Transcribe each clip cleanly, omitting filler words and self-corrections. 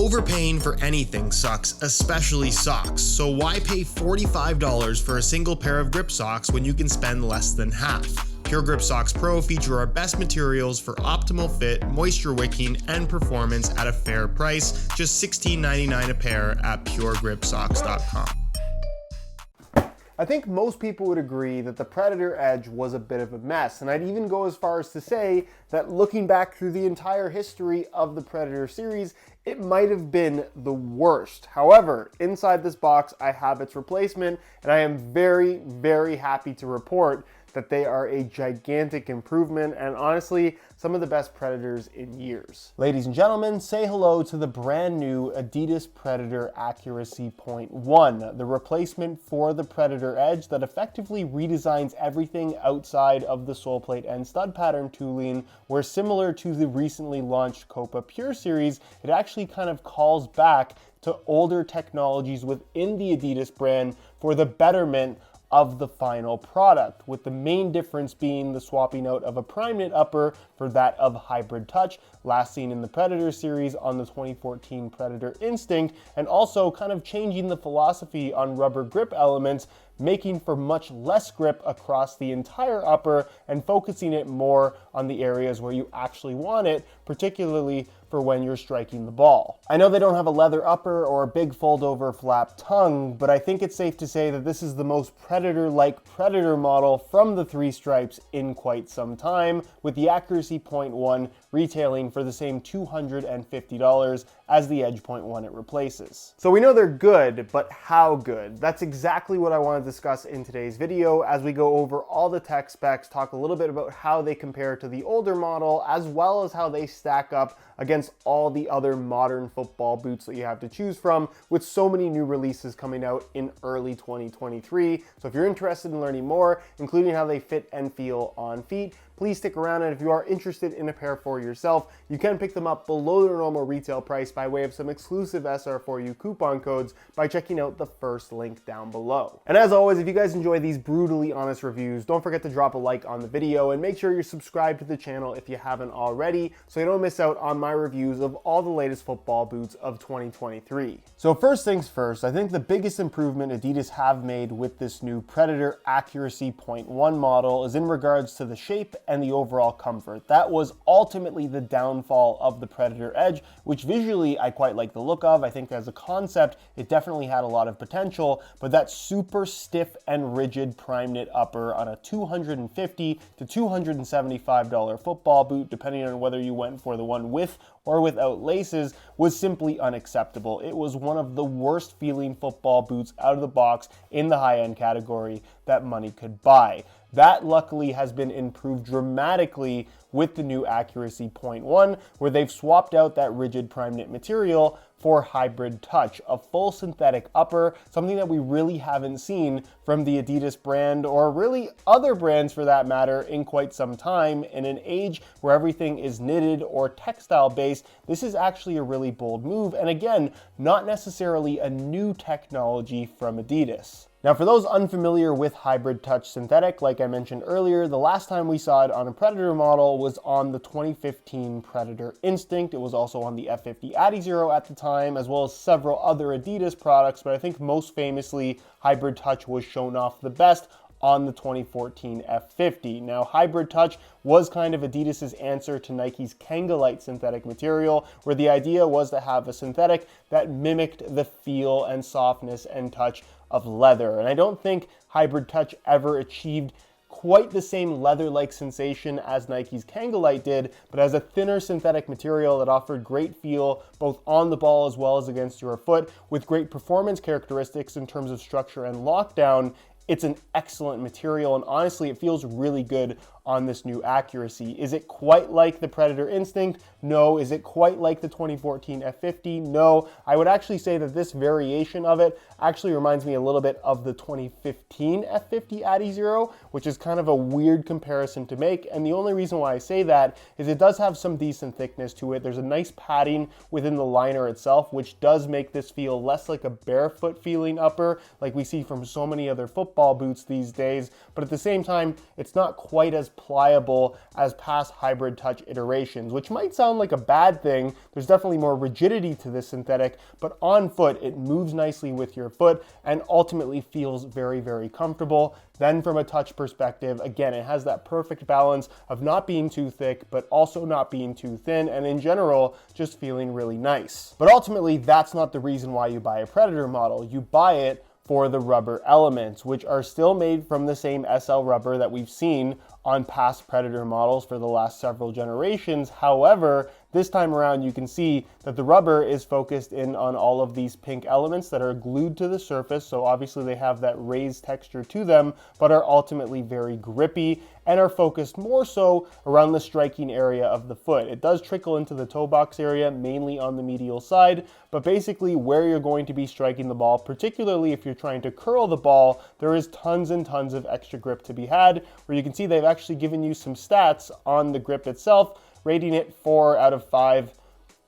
Overpaying for anything sucks, especially socks, so why pay $45 for a single pair of grip socks when you can spend less than half? Pure Grip Socks Pro feature our best materials for optimal fit, moisture wicking, and performance at a fair price, just $16.99 a pair at puregripsocks.com. I think most people would agree that the Predator Edge was a bit of a mess, and I'd even go as far as to say that looking back through the entire history of the Predator series, it might have been the worst. However, inside this box, I have its replacement, and I am very, very happy to report that they are a gigantic improvement and honestly, some of the best Predators in years. Ladies and gentlemen, say hello to the brand new Adidas Predator Accuracy.1, the replacement for the Predator Edge that effectively redesigns everything outside of the sole plate and stud pattern tooling, where similar to the recently launched Copa Pure series, it actually kind of calls back to older technologies within the Adidas brand for the betterment of the final product, with the main difference being the swapping out of a prime knit upper for that of hybrid touch, last seen in the Predator series on the 2014 Predator Instinct, and also kind of changing the philosophy on rubber grip elements, making for much less grip across the entire upper and focusing it more on the areas where you actually want it, particularly for when you're striking the ball. I know they don't have a leather upper or a big fold over flap tongue, but I think it's safe to say that this is the most Predator-like Predator model from the three stripes in quite some time, with the Accuracy.1 retailing for the same $250 as the Edge.1 it replaces. So we know they're good, but how good? That's exactly what I want to discuss in today's video as we go over all the tech specs, talk a little bit about how they compare to the older model, as well as how they stack up against all the other modern football boots that you have to choose from, with so many new releases coming out in early 2023. So if you're interested in learning more, including how they fit and feel on feet, please stick around, and if you are interested in a pair for yourself, you can pick them up below their normal retail price by way of some exclusive SR4U coupon codes by checking out the first link down below. And as always, if you guys enjoy these brutally honest reviews, don't forget to drop a like on the video and make sure you're subscribed to the channel if you haven't already, so you don't miss out on my reviews of all the latest football boots of 2023. So first things first, I think the biggest improvement Adidas have made with this new Predator Accuracy.1 model is in regards to the shape and the overall comfort. That was ultimately the downfall of the Predator Edge, which visually I quite like the look of. I think as a concept, it definitely had a lot of potential, but that super stiff and rigid prime knit upper on a $250 to $275 football boot, depending on whether you went for the one with or without laces, was simply unacceptable. It was one of the worst feeling football boots out of the box in the high-end category that money could buy. That luckily has been improved dramatically with the new Accuracy.1, where they've swapped out that rigid prime knit material for hybrid touch, a full synthetic upper, something that we really haven't seen from the Adidas brand, or really other brands for that matter, in quite some time. In an age where everything is knitted or textile based, this is actually a really bold move, and again, not necessarily a new technology from Adidas. Now, for those unfamiliar with hybrid touch synthetic, like I mentioned earlier, the last time we saw it on a Predator model was on the 2015 Predator Instinct. It was also on the F50 Adizero at the time, as well as several other Adidas products, but I think most famously, hybrid touch was shown off the best on the 2014 F50. Now, hybrid touch was kind of Adidas's answer to Nike's Kangalite synthetic material, where the idea was to have a synthetic that mimicked the feel and softness and touch of leather. And I don't think hybrid touch ever achieved quite the same leather-like sensation as Nike's Kangalite did, but as a thinner synthetic material that offered great feel both on the ball as well as against your foot, with great performance characteristics in terms of structure and lockdown. It's an excellent material, and honestly, it feels really good on this new Accuracy. Is it quite like the Predator Instinct? No. Is it quite like the 2014 F50? No. I would actually say that this variation of it actually reminds me a little bit of the 2015 F50 Adizero, which is kind of a weird comparison to make, and the only reason why I say that is it does have some decent thickness to it. There's a nice padding within the liner itself, which does make this feel less like a barefoot feeling upper like we see from so many other football boots these days, but at the same time, it's not quite as pliable as past hybrid touch iterations, which might sound like a bad thing. There's definitely more rigidity to this synthetic, but on foot, it moves nicely with your foot and ultimately feels very, very comfortable. Then from a touch perspective, again, it has that perfect balance of not being too thick, but also not being too thin, and in general, just feeling really nice. But ultimately, that's not the reason why you buy a Predator model. You buy it for the rubber elements, which are still made from the same SL rubber that we've seen on past Predator models for the last several generations. However, this time around, you can see that the rubber is focused in on all of these pink elements that are glued to the surface. So obviously they have that raised texture to them, but are ultimately very grippy and are focused more so around the striking area of the foot. It does trickle into the toe box area, mainly on the medial side, but basically where you're going to be striking the ball, particularly if you're trying to curl the ball, there is tons and tons of extra grip to be had, where you can see they've actually given you some stats on the grip itself, rating it 4 out of 5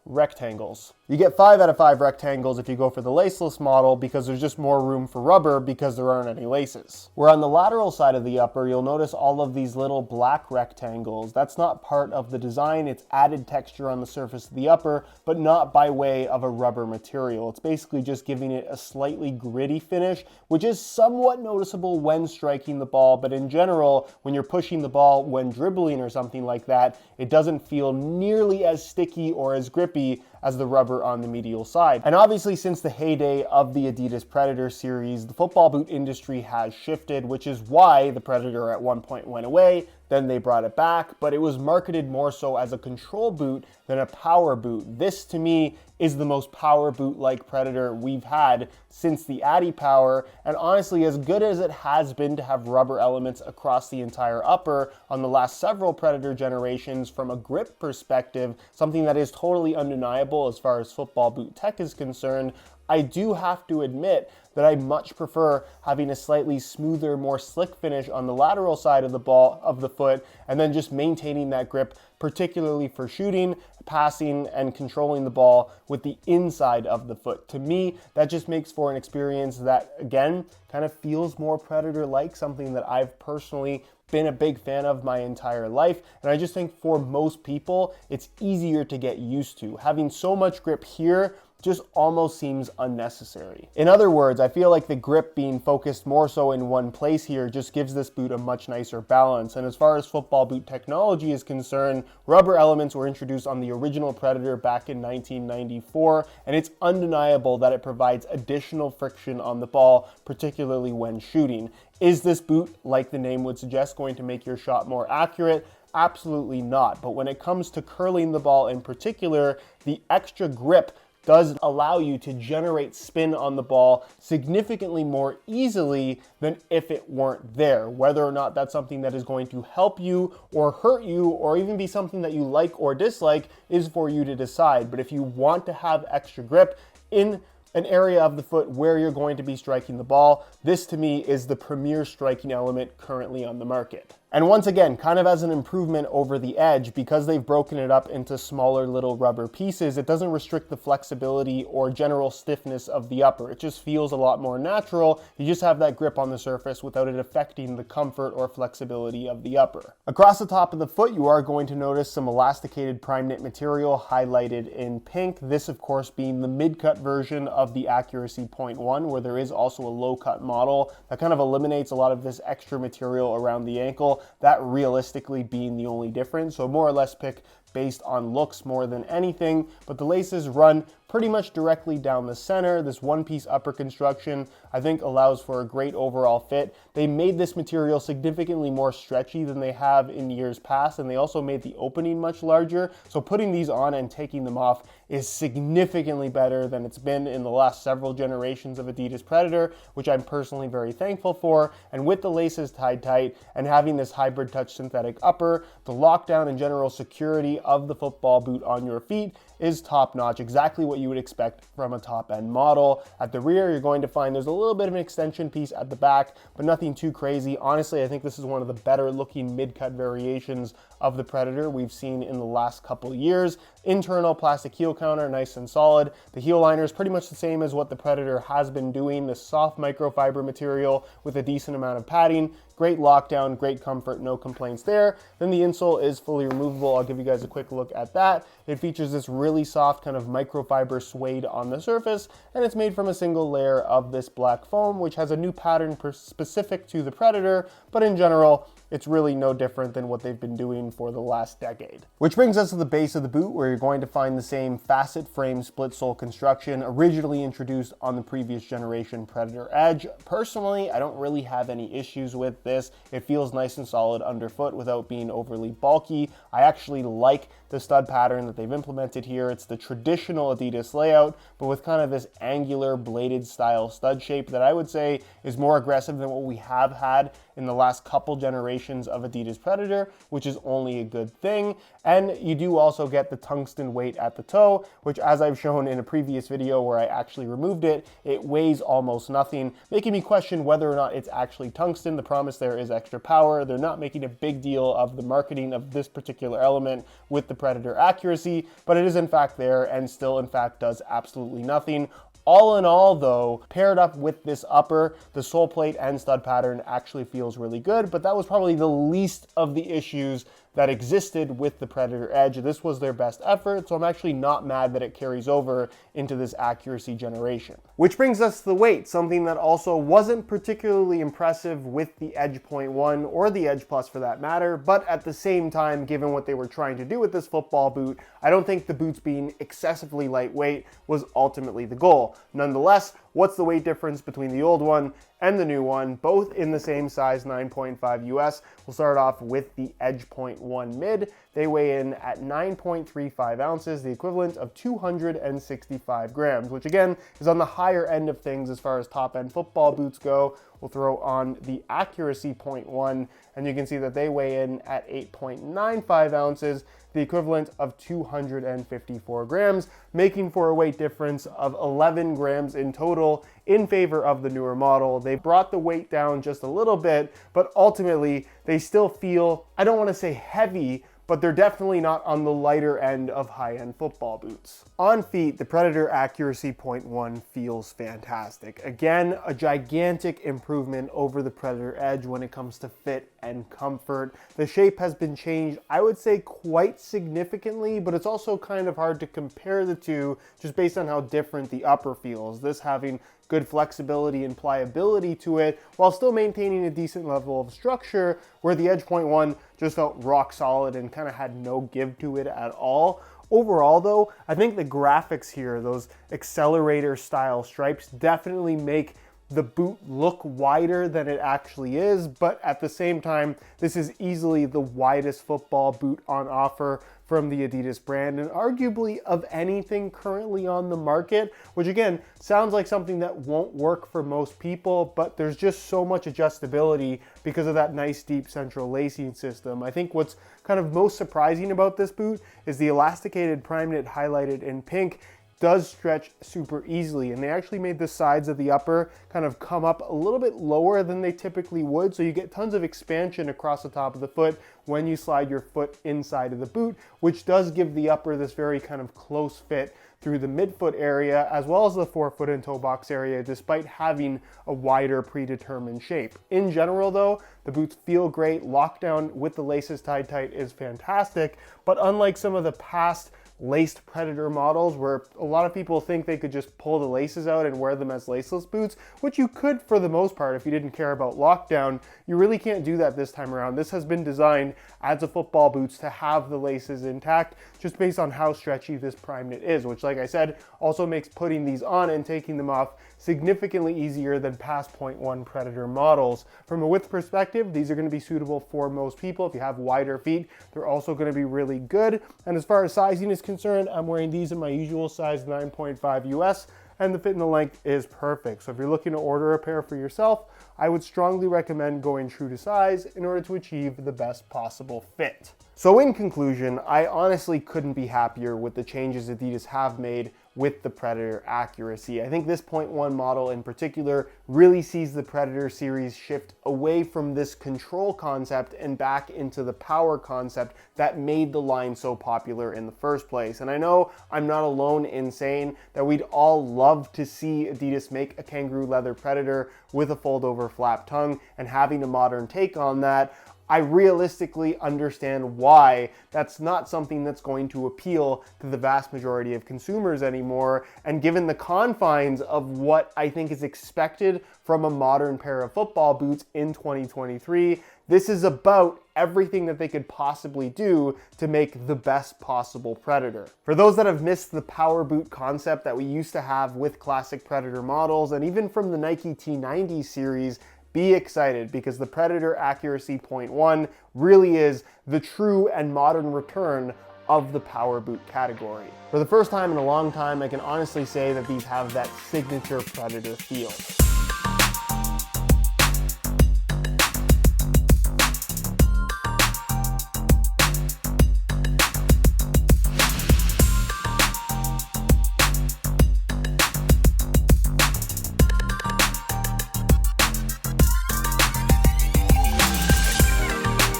rectangles. You get 5 out of 5 rectangles if you go for the laceless model because there's just more room for rubber because there aren't any laces. Where on the lateral side of the upper, you'll notice all of these little black rectangles. That's not part of the design. It's added texture on the surface of the upper, but not by way of a rubber material. It's basically just giving it a slightly gritty finish, which is somewhat noticeable when striking the ball, but in general, when you're pushing the ball when dribbling or something like that, it doesn't feel nearly as sticky or as grippy as the rubber on the medial side. And obviously, since the heyday of the Adidas Predator series, the football boot industry has shifted, which is why the Predator at one point went away. Then they brought it back, but it was marketed more so as a control boot than a power boot. This, to me, is the most power boot-like Predator we've had since the Adi Power, and honestly, as good as it has been to have rubber elements across the entire upper on the last several Predator generations, from a grip perspective, something that is totally undeniable as far as football boot tech is concerned, I do have to admit that I much prefer having a slightly smoother, more slick finish on the lateral side of the ball, of the foot, and then just maintaining that grip, particularly for shooting, passing, and controlling the ball with the inside of the foot. To me, that just makes for an experience that, again, kind of feels more Predator-like, something that I've personally been a big fan of my entire life. And I just think for most people, it's easier to get used to. Having so much grip here just almost seems unnecessary. In other words, I feel like the grip being focused more so in one place here just gives this boot a much nicer balance. And as far as football boot technology is concerned, rubber elements were introduced on the original Predator back in 1994, and it's undeniable that it provides additional friction on the ball, particularly when shooting. Is this boot, like the name would suggest, going to make your shot more accurate? Absolutely not. But when it comes to curling the ball in particular, the extra grip does allow you to generate spin on the ball significantly more easily than if it weren't there. Whether or not that's something that is going to help you or hurt you or even be something that you like or dislike is for you to decide. But if you want to have extra grip in an area of the foot where you're going to be striking the ball, this to me is the premier striking element currently on the market. And once again, kind of as an improvement over the Edge, because they've broken it up into smaller little rubber pieces, it doesn't restrict the flexibility or general stiffness of the upper. It just feels a lot more natural. You just have that grip on the surface without it affecting the comfort or flexibility of the upper. Across the top of the foot, you are going to notice some elasticated prime knit material highlighted in pink. This, of course, being the mid-cut version of the Accuracy.1, where there is also a low-cut model that kind of eliminates a lot of this extra material around the ankle, that realistically being the only difference. So more or less pick based on looks more than anything, but the laces run pretty much directly down the center. This one-piece upper construction, I think, allows for a great overall fit. They made this material significantly more stretchy than they have in years past, and they also made the opening much larger. So putting these on and taking them off is significantly better than it's been in the last several generations of Adidas Predator, which I'm personally very thankful for. And with the laces tied tight and having this hybrid touch synthetic upper, the lockdown and general security of the football boot on your feet is top notch, exactly what you would expect from a top end model. At the rear, you're going to find there's a little bit of an extension piece at the back, but nothing too crazy. Honestly, I think this is one of the better looking mid-cut variations of the Predator we've seen in the last couple years. Internal plastic heel counter, nice and solid. The heel liner is pretty much the same as what the Predator has been doing, the soft microfiber material with a decent amount of padding. Great lockdown, great comfort, no complaints there. Then the insole is fully removable. I'll give you guys a quick look at that. It features this really soft kind of microfiber suede on the surface, and it's made from a single layer of this black foam, which has a new pattern specific to the Predator, but in general, it's really no different than what they've been doing for the last decade. Which brings us to the base of the boot, where you're going to find the same facet frame split sole construction originally introduced on the previous generation Predator Edge. Personally, I don't really have any issues with this. It feels nice and solid underfoot without being overly bulky. I actually like the stud pattern that they've implemented here. It's the traditional Adidas layout, but with kind of this angular bladed style stud shape that I would say is more aggressive than what we have had in the last couple generations of Adidas Predator, which is only a good thing. And you do also get the tungsten weight at the toe, which, as I've shown in a previous video where I actually removed it, it weighs almost nothing, making me question whether or not it's actually tungsten. The promise there is extra power. They're not making a big deal of the marketing of this particular element with the Predator Accuracy, but it is in fact there and still in fact does absolutely nothing. All in all though, paired up with this upper, the sole plate and stud pattern actually feels really good, but that was probably the least of the issues that existed with the Predator Edge. This was their best effort, so I'm actually not mad that it carries over into this accuracy generation. Which brings us to the weight, something that also wasn't particularly impressive with the Edge.1 or the Edge Plus for that matter, but at the same time, given what they were trying to do with this football boot, I don't think the boots being excessively lightweight was ultimately the goal. Nonetheless, what's the weight difference between the old one and the new one, both in the same size, 9.5 US. We'll start off with the Edge.1 mid. They weigh in at 9.35 ounces, the equivalent of 265 grams, which again is on the higher end of things as far as top end football boots go. We'll throw on the Accuracy.1, and you can see that they weigh in at 8.95 ounces, the equivalent of 254 grams, making for a weight difference of 11 grams in total in favor of the newer model. They brought the weight down just a little bit, but ultimately they still feel, I don't want to say heavy, but they're definitely not on the lighter end of high-end football boots. On feet, the Predator Accuracy.1 feels fantastic. Again, a gigantic improvement over the Predator Edge when it comes to fit and comfort. The shape has been changed, I would say, quite significantly, but it's also kind of hard to compare the two just based on how different the upper feels. This having good flexibility and pliability to it while still maintaining a decent level of structure, where the Edge.1 just felt rock solid and kind of had no give to it at all. Overall though, I think the graphics here, those accelerator style stripes, definitely make the boot look wider than it actually is, but at the same time, this is easily the widest football boot on offer from the Adidas brand, and arguably of anything currently on the market, which again, sounds like something that won't work for most people, but there's just so much adjustability because of that nice deep central lacing system. I think what's kind of most surprising about this boot is the elasticated prime knit highlighted in pink does stretch super easily, and they actually made the sides of the upper kind of come up a little bit lower than they typically would, so you get tons of expansion across the top of the foot when you slide your foot inside of the boot, which does give the upper this very kind of close fit through the midfoot area as well as the forefoot and toe box area, despite having a wider predetermined shape. In general though, the boots feel great. Lockdown with the laces tied tight is fantastic, but unlike some of the past laced Predator models where a lot of people think they could just pull the laces out and wear them as laceless boots, which you could for the most part if you didn't care about lockdown, you really can't do that this time around. This has been designed as a football boots to have the laces intact just based on how stretchy this prime knit is, which like I said, also makes putting these on and taking them off significantly easier than past 0.1 Predator models. From a width perspective, these are going to be suitable for most people. If you have wider feet, they're also going to be really good. And as far as sizing is concerned, I'm wearing these in my usual size 9.5 US. and the fit and the length is perfect. So if you're looking to order a pair for yourself, I would strongly recommend going true to size in order to achieve the best possible fit. So in conclusion, I honestly couldn't be happier with the changes Adidas have made with the Predator Accuracy. I think this 0.1 model in particular really sees the Predator series shift away from this control concept and back into the power concept that made the line so popular in the first place. And I know I'm not alone in saying that we'd all love to see Adidas make a kangaroo leather Predator with a fold over flap tongue and having a modern take on that. I realistically understand why that's not something that's going to appeal to the vast majority of consumers anymore. And given the confines of what I think is expected from a modern pair of football boots in 2023, this is about everything that they could possibly do to make the best possible Predator. For those that have missed the power boot concept that we used to have with classic Predator models, and even from the Nike T90 series, be excited, because the Predator Accuracy.1 really is the true and modern return of the power boot category. For the first time in a long time, I can honestly say that these have that signature Predator feel.